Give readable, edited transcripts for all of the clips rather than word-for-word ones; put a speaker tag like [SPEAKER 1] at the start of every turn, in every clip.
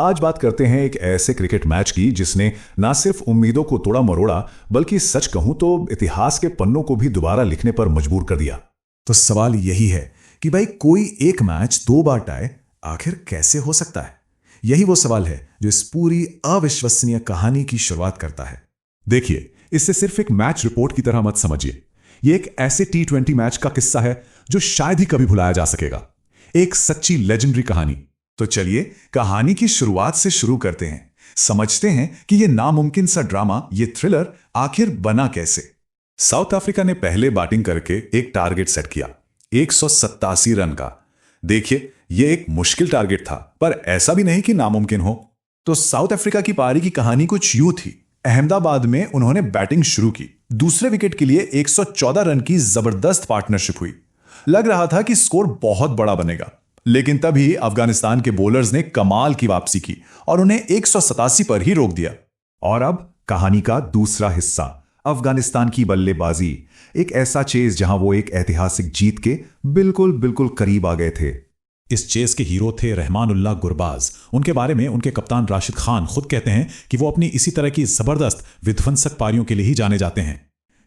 [SPEAKER 1] आज बात करते हैं एक ऐसे क्रिकेट मैच की जिसने ना सिर्फ उम्मीदों को तोड़ा मरोड़ा बल्कि सच कहूं तो इतिहास के पन्नों को भी दोबारा लिखने पर मजबूर कर दिया। तो सवाल यही है कि भाई कोई एक मैच 2 बार टाई आखिर कैसे हो सकता है। यही वो सवाल है जो इस पूरी अविश्वसनीय कहानी की शुरुआत करता है। देखिए, इसे सिर्फ एक मैच रिपोर्ट की तरह मत समझिए। यह एक ऐसे T20 मैच का किस्सा है जो शायद ही कभी भुलाया जा सकेगा। एक सच्ची लेजेंडरी कहानी। तो चलिए कहानी की शुरुआत से शुरू करते हैं, समझते हैं कि यह नामुमकिन सा ड्रामा, यह थ्रिलर आखिर बना कैसे। साउथ अफ्रीका ने पहले बैटिंग करके एक टारगेट सेट किया 187 रन का। देखिए, यह एक मुश्किल टारगेट था, पर ऐसा भी नहीं कि नामुमकिन हो। तो साउथ अफ्रीका की पारी की कहानी कुछ यूं थी। अहमदाबाद में उन्होंने बैटिंग शुरू की। दूसरे विकेट के लिए 114 रन की जबरदस्त पार्टनरशिप हुई। लग रहा था कि स्कोर बहुत बड़ा बनेगा, लेकिन तभी अफगानिस्तान के बॉलर्स ने कमाल की वापसी की और उन्हें 187 पर ही रोक दिया। और अब कहानी का दूसरा हिस्सा, अफगानिस्तान की बल्लेबाजी। एक ऐसा चेज जहां वो एक ऐतिहासिक जीत के बिल्कुल करीब आ गए थे। इस चेस के हीरो थे रहमानुल्लाह गुरबाज। उनके बारे में उनके कप्तान राशिद खान खुद कहते हैं कि वो अपनी इसी तरह की जबरदस्त विध्वंसक पारियों के लिए ही जाने जाते हैं।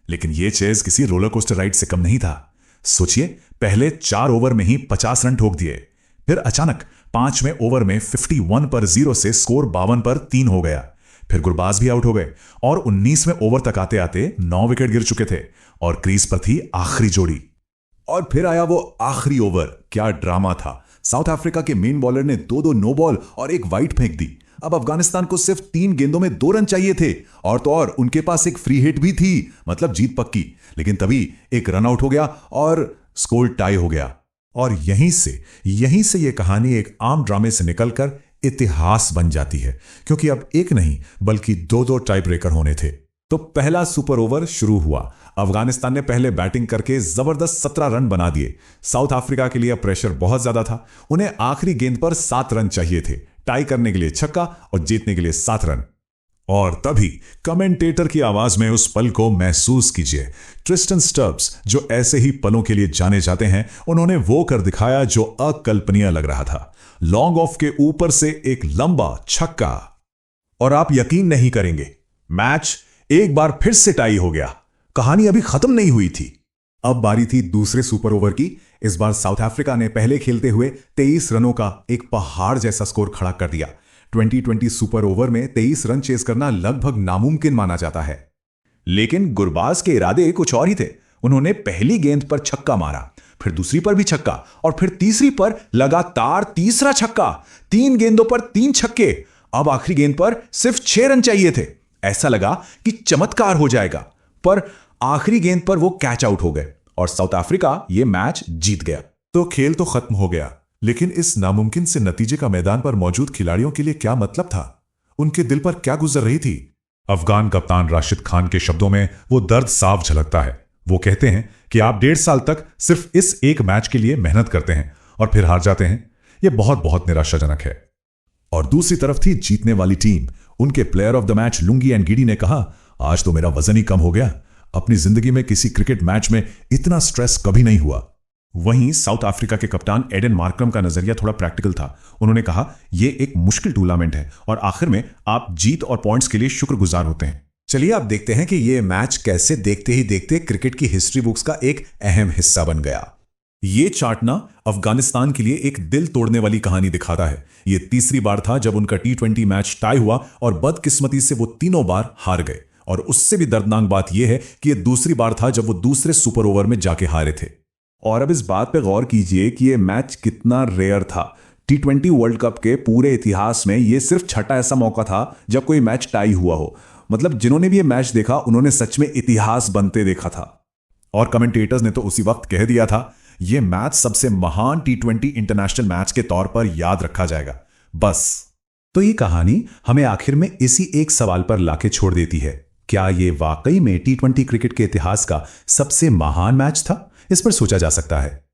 [SPEAKER 1] लेकिन यह चेस किसी रोलर कोस्टर राइड से कम नहीं था। सोचिए, पहले 4 ओवर में ही 50 रन ठोक दिए, फिर अचानक 5वें ओवर में 51 पर 0 से स्कोर 52 पर 3 हो गया। फिर गुरबाज भी आउट हो गए और 19वें ओवर तक आते आते 9 विकेट गिर चुके थे और क्रीज पर थी आखिरी जोड़ी। और फिर आया वो आखिरी ओवर। क्या ड्रामा था। साउथ अफ्रीका के मेन बॉलर ने 2 नो बॉल और 1 वाइड फेंक दी। अब अफगानिस्तान को सिर्फ 3 गेंदों में 2 रन चाहिए थे और तो और उनके पास एक फ्री हिट भी थी, मतलब जीत पक्की। लेकिन तभी एक रन आउट हो गया और स्कोर टाई हो गया। और यहीं से यह कहानी एक आम ड्रामे से निकलकर इतिहास बन जाती है, क्योंकि अब एक नहीं बल्कि 2 टाई ब्रेकर होने थे। तो पहला सुपर ओवर शुरू हुआ। अफगानिस्तान ने पहले बैटिंग करके जबरदस्त 17 रन बना दिए। साउथ अफ्रीका के लिए प्रेशर बहुत ज्यादा था। उन्हें आखिरी गेंद पर 7 रन चाहिए थे, टाई करने के लिए छक्का और जीतने के लिए 7 रन। और तभी कमेंटेटर की आवाज में उस पल को महसूस कीजिए। ट्रिस्टन स्टब्स, जो ऐसे ही पलों के लिए जाने जाते हैं, उन्होंने वो कर दिखाया जो अकल्पनीय लग रहा था। लॉन्ग ऑफ के ऊपर से एक लंबा छक्का और आप यकीन नहीं करेंगे, मैच एक बार फिर से टाई हो गया। कहानी अभी खत्म नहीं हुई थी। अब बारी थी दूसरे सुपर ओवर की। इस बार साउथ अफ्रीका ने पहले खेलते हुए 23 रनों का एक पहाड़ जैसा स्कोर खड़ा कर दिया। 2020 सुपर ओवर में 23 रन चेस करना लगभग नामुमकिन माना जाता है। लेकिन गुरबाज के इरादे कुछ और ही थे। उन्होंने पहली गेंद पर छक्का मारा, फिर दूसरी पर भी छक्का और फिर तीसरी पर लगातार तीसरा छक्का। 3 गेंदों पर 3 छक्के। अब आखिरी गेंद पर सिर्फ 6 रन चाहिए थे। ऐसा लगा कि चमत्कार हो जाएगा, पर आखिरी गेंद पर वो कैच आउट हो गए और साउथ अफ्रीका ये मैच जीत गया। तो खेल तो खत्म हो गया, लेकिन इस नामुमकिन से नतीजे का मैदान पर मौजूद खिलाड़ियों के लिए क्या मतलब था? उनके दिल पर क्या गुजर रही थी? अफगान कप्तान राशिद खान के शब्दों में वो दर्द साफ झलकता है। वो कहते हैं कि आप 1.5 साल तक सिर्फ इस एक मैच के लिए मेहनत करते हैं और फिर हार जाते हैं। यह बहुत निराशाजनक है। और दूसरी तरफ थी जीतने वाली टीम। उनके player of the match lungi and giddy ने कहा, आज तो मेरा वजन ही कम हो गया। अपनी जिंदगी में किसी क्रिकेट मैच में इतना स्ट्रेस कभी नहीं हुआ। वहीं साउथ अफ्रीका के कप्तान एडन मार्करम का नजरिया थोड़ा प्रैक्टिकल था। उन्होंने कहा, यह एक मुश्किल टूर्नामेंट है और आखिर में आप जीत और पॉइंट्स के लिए शुक्रगुजार होते हैं। चलिए आप देखते हैं कि यह मैच कैसे देखते ही देखते क्रिकेट की हिस्ट्री बुक्स का एक अहम हिस्सा बन गया। ये चार्ट ना अफगानिस्तान के लिए एक दिल तोड़ने वाली कहानी दिखाता है। यह तीसरी बार था जब उनका T20 मैच टाई हुआ और बदकिस्मती से वो तीनों बार हार गए। और उससे भी दर्दनाक बात यह है कि यह दूसरी बार था जब वो दूसरे सुपर ओवर में जाके हारे थे। और अब इस बात पे गौर कीजिए कि यह मैच कितना रेयर था। T20 वर्ल्ड कप के पूरे इतिहास में यह सिर्फ छठा ऐसा मौका था जब कोई मैच टाई हुआ हो। मतलब जिन्होंने भी यह मैच देखा उन्होंने सच में इतिहास बनते देखा था। और कमेंटेटर्स ने तो उसी वक्त कह दिया था, यह मैच सबसे महान T20 इंटरनेशनल मैच के तौर पर याद रखा जाएगा। बस। तो ये कहानी हमें आखिर में इसी एक सवाल पर लाके छोड़ देती है, क्या यह वाकई में T20 क्रिकेट के इतिहास का सबसे महान मैच था? इस पर सोचा जा सकता है।